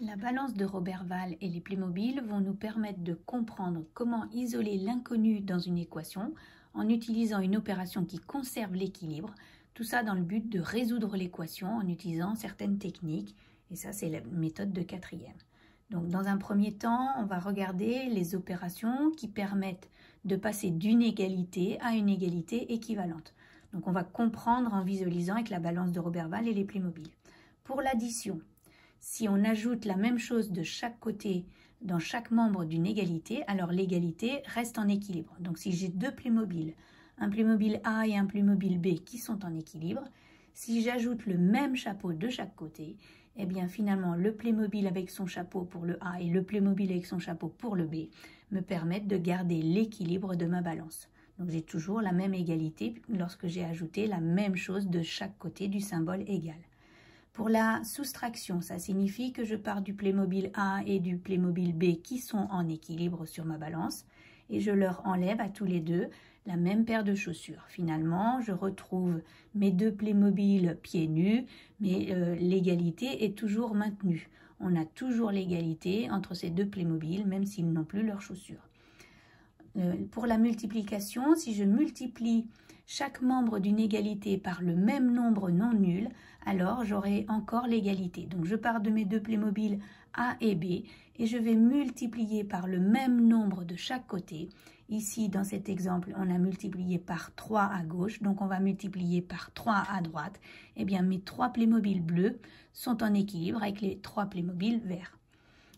La balance de Roberval et les Playmobil vont nous permettre de comprendre comment isoler l'inconnu dans une équation en utilisant une opération qui conserve l'équilibre, tout ça dans le but de résoudre l'équation en utilisant certaines techniques, et ça c'est la méthode de quatrième. Donc dans un premier temps, on va regarder les opérations qui permettent de passer d'une égalité à une égalité équivalente. Donc on va comprendre en visualisant avec la balance de Roberval et les Playmobil. Pour l'addition, si on ajoute la même chose de chaque côté dans chaque membre d'une égalité, alors l'égalité reste en équilibre. Donc si j'ai deux Playmobil, un Playmobil A et un Playmobil B qui sont en équilibre, si j'ajoute le même chapeau de chaque côté, eh bien finalement le Playmobil avec son chapeau pour le A et le Playmobil avec son chapeau pour le B me permettent de garder l'équilibre de ma balance. Donc j'ai toujours la même égalité lorsque j'ai ajouté la même chose de chaque côté du symbole égal. Pour la soustraction, ça signifie que je pars du Playmobil A et du Playmobil B qui sont en équilibre sur ma balance et je leur enlève à tous les deux la même paire de chaussures. Finalement, je retrouve mes deux Playmobil pieds nus, mais l'égalité est toujours maintenue. On a toujours l'égalité entre ces deux Playmobil, même s'ils n'ont plus leurs chaussures. Pour la multiplication, si je multiplie chaque membre d'une égalité par le même nombre non nul, alors j'aurai encore l'égalité. Donc je pars de mes deux Playmobil A et B et je vais multiplier par le même nombre de chaque côté. Ici, dans cet exemple, on a multiplié par 3 à gauche, donc on va multiplier par 3 à droite. Eh bien, mes 3 Playmobil bleus sont en équilibre avec les 3 Playmobil verts.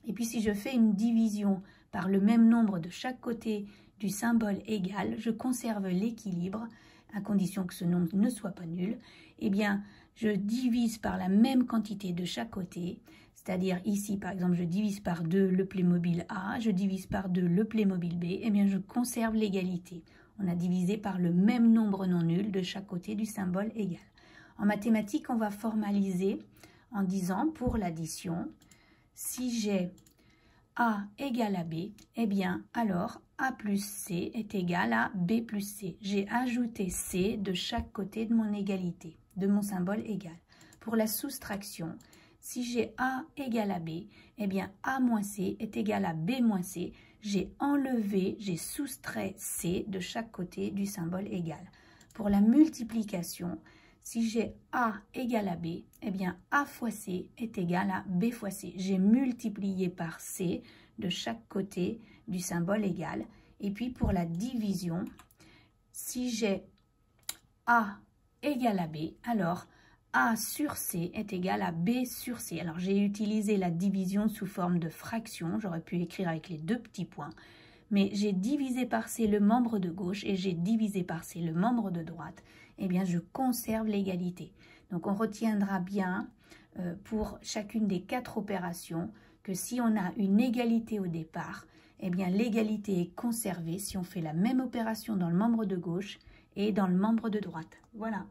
Et puis si je fais une division par le même nombre de chaque côté du symbole égal, je conserve l'équilibre à condition que ce nombre ne soit pas nul. Eh bien, je divise par la même quantité de chaque côté, c'est-à-dire ici par exemple je divise par 2 le Playmobil A, je divise par 2 le Playmobil B, eh bien je conserve l'égalité. On a divisé par le même nombre non nul de chaque côté du symbole égal. En mathématiques, on va formaliser en disant pour l'addition, si j'ai A égale à B, eh bien alors A plus C est égal à B plus C. J'ai ajouté C de chaque côté de mon égalité, de mon symbole égal. Pour la soustraction, si j'ai A égale à B, eh bien A moins C est égal à B moins C. J'ai enlevé, j'ai soustrait C de chaque côté du symbole égal. Pour la multiplication, si j'ai A égale à B, eh bien A fois C est égal à B fois C. J'ai multiplié par C de chaque côté du symbole égal. Et puis pour la division, si j'ai A égale à B, alors A sur C est égal à B sur C. Alors j'ai utilisé la division sous forme de fraction. J'aurais pu écrire avec les deux petits points. Mais j'ai divisé par C le membre de gauche et j'ai divisé par C le membre de droite. Eh bien, je conserve l'égalité. Donc, on retiendra bien pour chacune des 4 opérations que si on a une égalité au départ, eh bien, l'égalité est conservée si on fait la même opération dans le membre de gauche et dans le membre de droite. Voilà.